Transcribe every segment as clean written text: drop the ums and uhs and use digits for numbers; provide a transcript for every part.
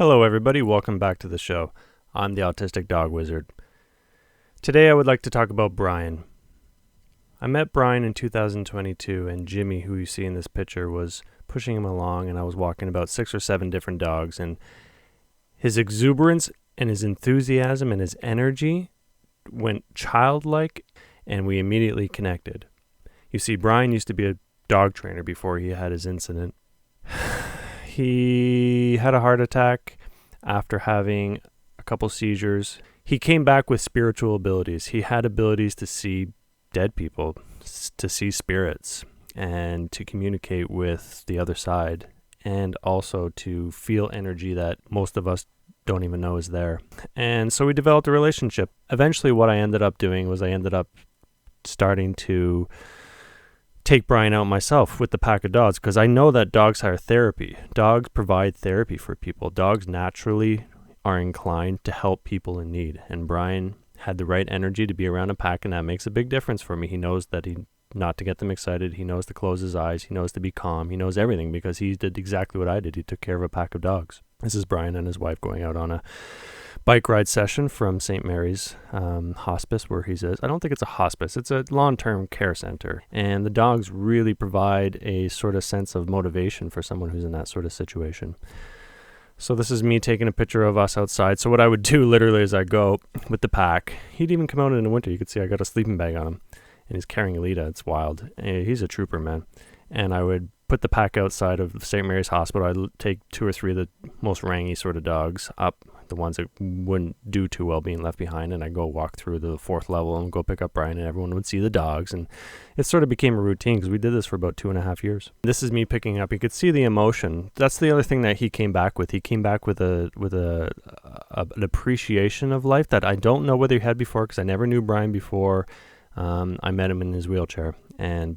Hello everybody, welcome back to the show. I'm the Autistic Dog Wizard. Today I would like to talk about Brian. I met Brian in 2022 and Jimmy, who you see in this picture, was pushing him along, and I was walking about 6 or 7 different dogs, and his exuberance and his enthusiasm and his energy went childlike, and we immediately connected. You see, Brian used to be a dog trainer before he had his incident. He had a heart attack after having a couple seizures. He came back with spiritual abilities. He had abilities to see dead people, to see spirits, and to communicate with the other side, and also to feel energy that most of us don't even know is there. And so we developed a relationship. Eventually what I ended up doing was I ended up starting to take Brian out myself with the pack of dogs, because I know that dogs are therapy. Dogs provide therapy for people. Dogs naturally are inclined to help people in need, and Brian had the right energy to be around a pack, and that makes a big difference for me. He knows that not to get them excited. He knows to close his eyes. He knows to be calm. He knows everything because he did exactly what I did. He took care of a pack of dogs. This is Brian and his wife going out on a bike ride session from St. Mary's hospice, where he says, I don't think it's a hospice, it's a long-term care center. And the dogs really provide a sort of sense of motivation for someone who's in that sort of situation. So this is me taking a picture of us outside. So what I would do literally is I go with the pack. He'd even come out in the winter. You could see I got a sleeping bag on him, and he's carrying Alita. It's wild. He's a trooper, man. And I would put the pack outside of St. Mary's Hospital. I'd take 2 or 3 of the most rangy sort of dogs up, the ones that wouldn't do too well being left behind, and I'd go walk through the 4th level and go pick up Brian, and everyone would see the dogs, and it sort of became a routine because we did this for about 2.5 years. This is me picking up. You could see the emotion. That's the other thing that he came back with. He came back with an appreciation of life that I don't know whether he had before, because I never knew Brian before I met him in his wheelchair,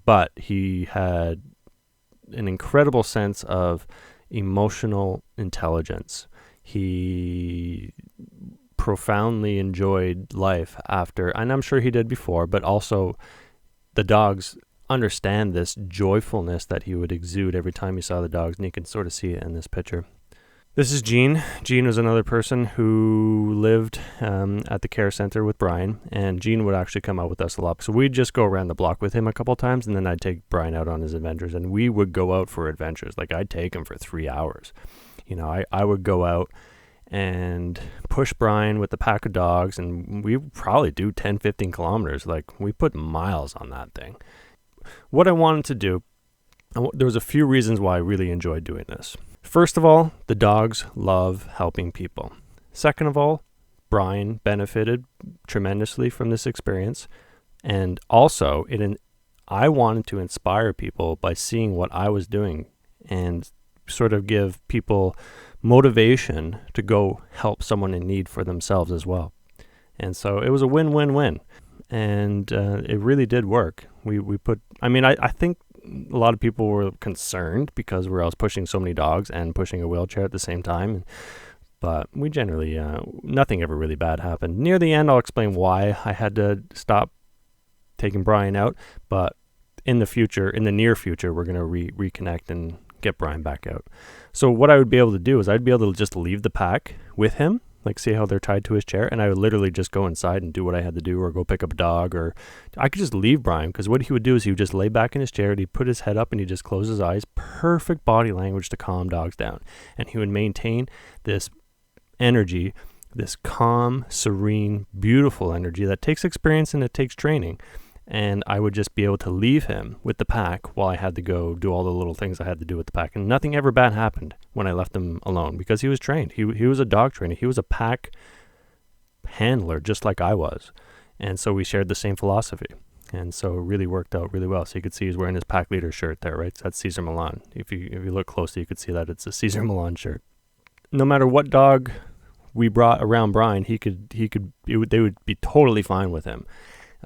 but he had an incredible sense of emotional intelligence. He profoundly enjoyed life after, and I'm sure he did before, but also the dogs understand this joyfulness that he would exude every time he saw the dogs, and you can sort of see it in this picture. This is Jean. Jean was another person who lived at the care center with Brian, and Jean would actually come out with us a lot. So we'd just go around the block with him a couple times, and then I'd take Brian out on his adventures, and we would go out for adventures. Like, I'd take him for 3 hours. You know, I would go out and push Brian with the pack of dogs, and we probably do 10, 15 kilometers. Like, we put miles on that thing. What I wanted to do, there was a few reasons why I really enjoyed doing this. First of all, the dogs love helping people. Second of all, Brian benefited tremendously from this experience. And also, I wanted to inspire people by seeing what I was doing and sort of give people motivation to go help someone in need for themselves as well. And so it was a win-win-win. And it really did work. I think a lot of people were concerned because I was pushing so many dogs and pushing a wheelchair at the same time. But we generally, nothing ever really bad happened. Near the end, I'll explain why I had to stop taking Brian out. But in the near future, we're going to reconnect and get Brian back out. So what I would be able to do is I'd be able to just leave the pack with him, like see how they're tied to his chair, and I would literally just go inside and do what I had to do, or go pick up a dog, or I could just leave Brian, because what he would do is he would just lay back in his chair, and he'd put his head up and he'd just close his eyes. Perfect body language to calm dogs down. And he would maintain this energy, this calm, serene, beautiful energy that takes experience and it takes training. And I would just be able to leave him with the pack while I had to go do all the little things I had to do with the pack. And nothing ever bad happened when I left him alone, because he was trained. He was a dog trainer. He was a pack handler just like I was. And so we shared the same philosophy. And so it really worked out really well. So you could see he's wearing his pack leader shirt there, right? So that's Cesar Milan. If you look closely, you could see that it's a Cesar Milan shirt. No matter what dog we brought around Brian, they would be totally fine with him.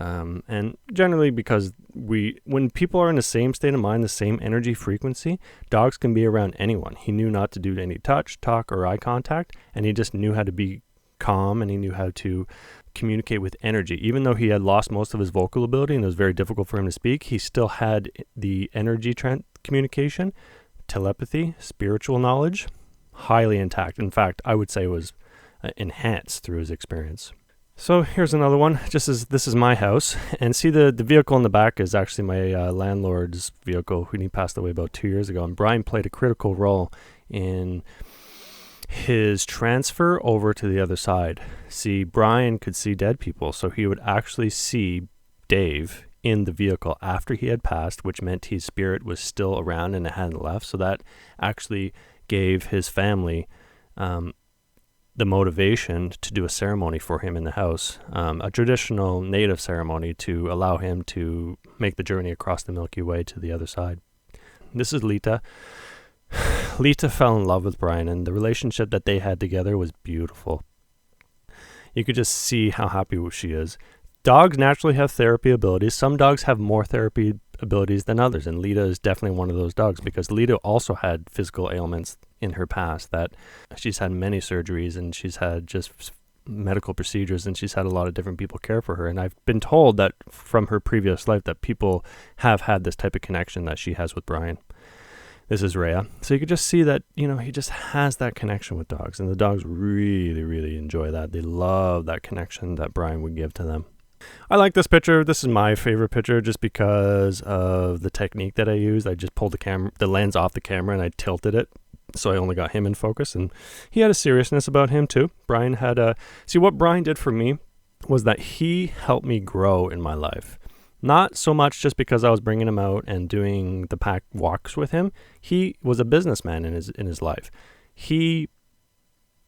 And generally, because when people are in the same state of mind, the same energy frequency, dogs can be around anyone. He knew not to do any touch, talk, or eye contact, and he just knew how to be calm, and he knew how to communicate with energy. Even though he had lost most of his vocal ability and it was very difficult for him to speak, he still had the energy communication, telepathy, spiritual knowledge, highly intact. In fact, I would say it was enhanced through his experience. So here's another one. This is my house, and see the vehicle in the back is actually my landlord's vehicle when he passed away about 2 years ago. And Brian played a critical role in his transfer over to the other side. See, Brian could see dead people, so he would actually see Dave in the vehicle after he had passed, which meant his spirit was still around and it hadn't left. So that actually gave his family the motivation to do a ceremony for him in the house, a traditional native ceremony to allow him to make the journey across the Milky Way to the other side. This is Lita. Lita fell in love with Brian, and the relationship that they had together was beautiful. You could just see how happy she is. Dogs naturally have therapy abilities. Some dogs have more therapy abilities than others, and Lita is definitely one of those dogs, because Lita also had physical ailments in her past, that she's had many surgeries and she's had just medical procedures, and she's had a lot of different people care for her. And I've been told that from her previous life that people have had this type of connection that she has with Brian. This is Rhea. So you could just see that, he just has that connection with dogs, and the dogs really, really enjoy that. They love that connection that Brian would give to them. I like this picture. This is my favorite picture just because of the technique that I used. I just pulled the lens off the camera and I tilted it, so I only got him in focus, and he had a seriousness about him too. Brian had what Brian did for me was that he helped me grow in my life. Not so much just because I was bringing him out and doing the pack walks with him. He was a businessman in his life. He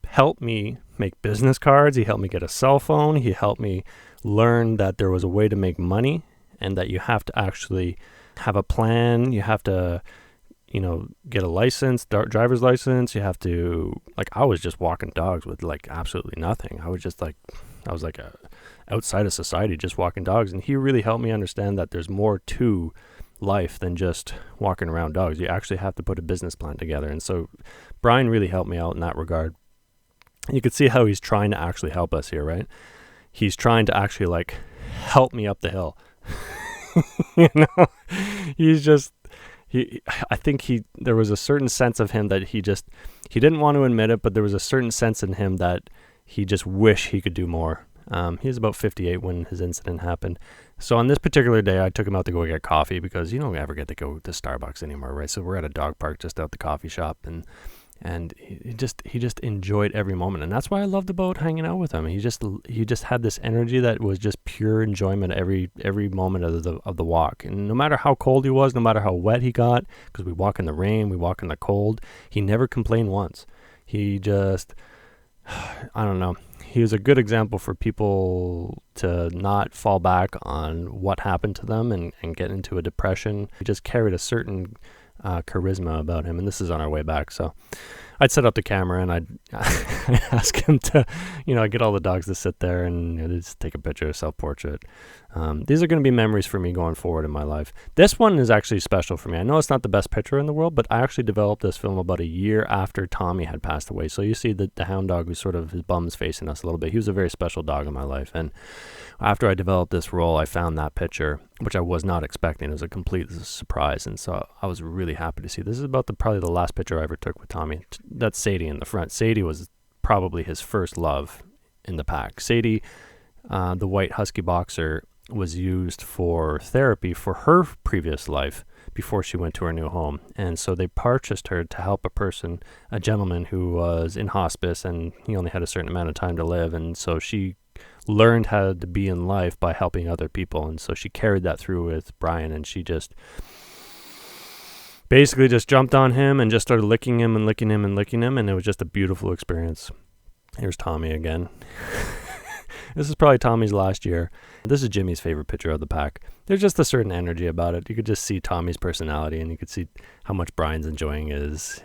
helped me make business cards. He helped me get a cell phone. He helped me learn that there was a way to make money, and that you have to actually have a plan. You have to, get a license, driver's license. You have to, I was just walking dogs with absolutely nothing. I was outside of society, just walking dogs. And he really helped me understand that there's more to life than just walking around dogs. You actually have to put a business plan together. And so Brian really helped me out in that regard. You could see how he's trying to actually help us here, right? He's trying to actually help me up the hill. I think there was a certain sense of him that he didn't want to admit it, but there was a certain sense in him that he just wished he could do more. He was about 58 when his incident happened. So on this particular day, I took him out to go get coffee, because you don't ever get to go to Starbucks anymore, right? So we're at a dog park just out the coffee shop, and he just enjoyed every moment. And that's why I loved about hanging out with him. He just had this energy that was just pure enjoyment every moment of the walk. And no matter how cold he was, no matter how wet he got, because we walk in the rain, we walk in the cold, he never complained once. He just, I don't know. He was a good example for people to not fall back on what happened to them and get into a depression. He just carried a certain charisma about him. And this is on our way back, so I'd set up the camera and I'd ask him to, I'd get all the dogs to sit there and just take a picture, a self-portrait. These are going to be memories for me going forward in my life. This one is actually special for me. I know it's not the best picture in the world, but I actually developed this film about a year after Tommy had passed away. So you see the hound dog was sort of, his bum's facing us a little bit. He was a very special dog in my life. And after I developed this role, I found that picture, which I was not expecting. It was a complete surprise. And so I was really happy to see. This is about probably the last picture I ever took with Tommy. That's Sadie in the front. Sadie was probably his first love in the pack. Sadie, the white husky boxer, was used for therapy for her previous life before she went to her new home. And so they purchased her to help a gentleman who was in hospice, and he only had a certain amount of time to live. And so she learned how to be in life by helping other people. And so she carried that through with Brian, and she just basically just jumped on him and just started licking him and licking him and licking him. And it was just a beautiful experience. Here's Tommy again. This is probably Tommy's last year. This is Jimmy's favorite picture of the pack. There's just a certain energy about it. You could just see Tommy's personality, and you could see how much Brian's enjoying his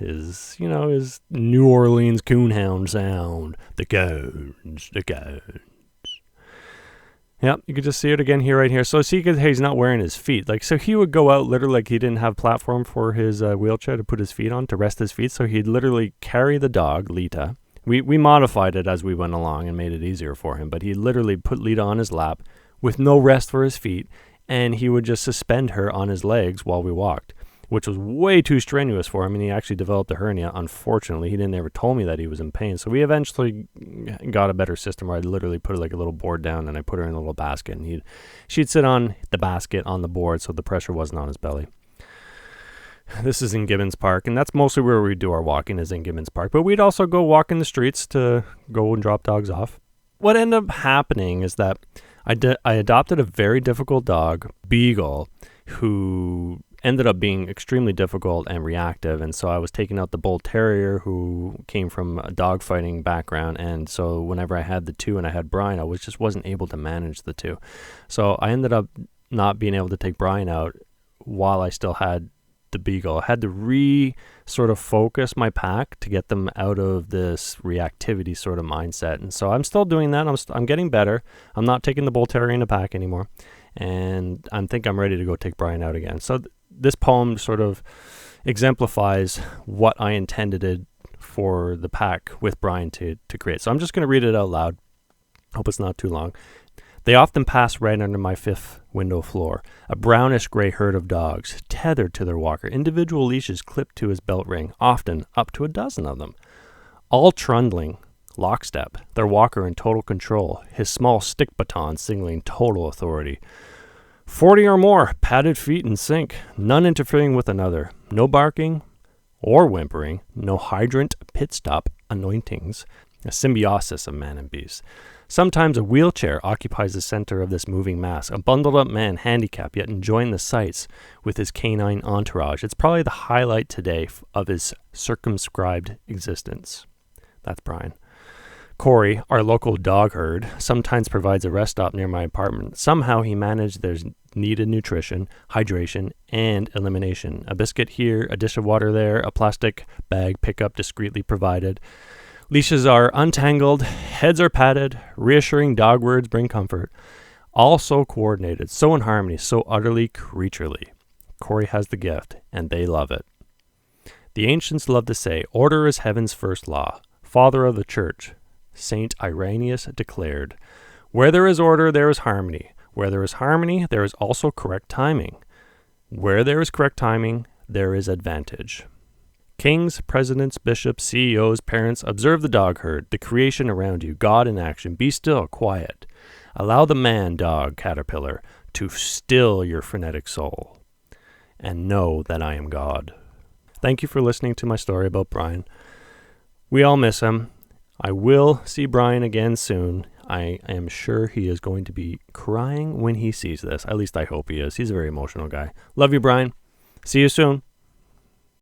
New Orleans coonhound sound. The coons. Yeah, you could just see it again here, right here. So see, he's not wearing his feet. So he would go out literally he didn't have platform for his wheelchair to put his feet on, to rest his feet. So he'd literally carry the dog, Lita. We modified it as we went along and made it easier for him, but he literally put Lita on his lap with no rest for his feet, and he would just suspend her on his legs while we walked, which was way too strenuous for him, and he actually developed a hernia. Unfortunately, he didn't ever told me that he was in pain. So we eventually got a better system where I literally put like a little board down and I put her in a little basket, and she'd sit on the basket on the board so the pressure wasn't on his belly. This is in Gibbons Park, and that's mostly where we do our walking, is in Gibbons Park. But we'd also go walk in the streets to go and drop dogs off. What ended up happening is that I adopted a very difficult dog, Beagle, who ended up being extremely difficult and reactive. And so I was taking out the Bull Terrier, who came from a dog fighting background. And so whenever I had the two and I had Brian, I just wasn't able to manage the two. So I ended up not being able to take Brian out while I still had the Beagle. I had to sort of focus my pack to get them out of this reactivity sort of mindset. And so I'm still doing that. I'm getting better. I'm not taking the Bull Terrier in a pack anymore. And I think I'm ready to go take Brian out again. So this poem sort of exemplifies what I intended for the pack with Brian to create. So I'm just going to read it out loud. Hope it's not too long. They often pass right under my fifth window floor, a brownish-gray herd of dogs, tethered to their walker, individual leashes clipped to his belt ring, often up to a dozen of them, all trundling lockstep, their walker in total control, his small stick baton signaling total authority. 40 or more, padded feet in sync, none interfering with another, no barking or whimpering, no hydrant pit stop anointings, a symbiosis of man and beast. Sometimes a wheelchair occupies the center of this moving mass, a bundled-up man handicapped yet enjoying the sights with his canine entourage. It's probably the highlight today of his circumscribed existence. That's Brian. Corey, our local dog herd, sometimes provides a rest stop near my apartment. Somehow he managed their needed nutrition, hydration, and elimination. A biscuit here, a dish of water there, a plastic bag pickup discreetly provided. Leashes are untangled, heads are patted, reassuring dog words bring comfort. All so coordinated, so in harmony, so utterly creaturely. Corey has the gift, and they love it. The ancients love to say, order is heaven's first law. Father of the church, Saint Irenaeus declared, where there is order, there is harmony. Where there is harmony, there is also correct timing. Where there is correct timing, there is advantage. Kings, presidents, bishops, CEOs, parents, observe the dog herd, the creation around you, God in action. Be still, quiet. Allow the man, dog, caterpillar, to still your frenetic soul. And know that I am God. Thank you for listening to my story about Brian. We all miss him. I will see Brian again soon. I am sure he is going to be crying when he sees this. At least I hope he is. He's a very emotional guy. Love you, Brian. See you soon.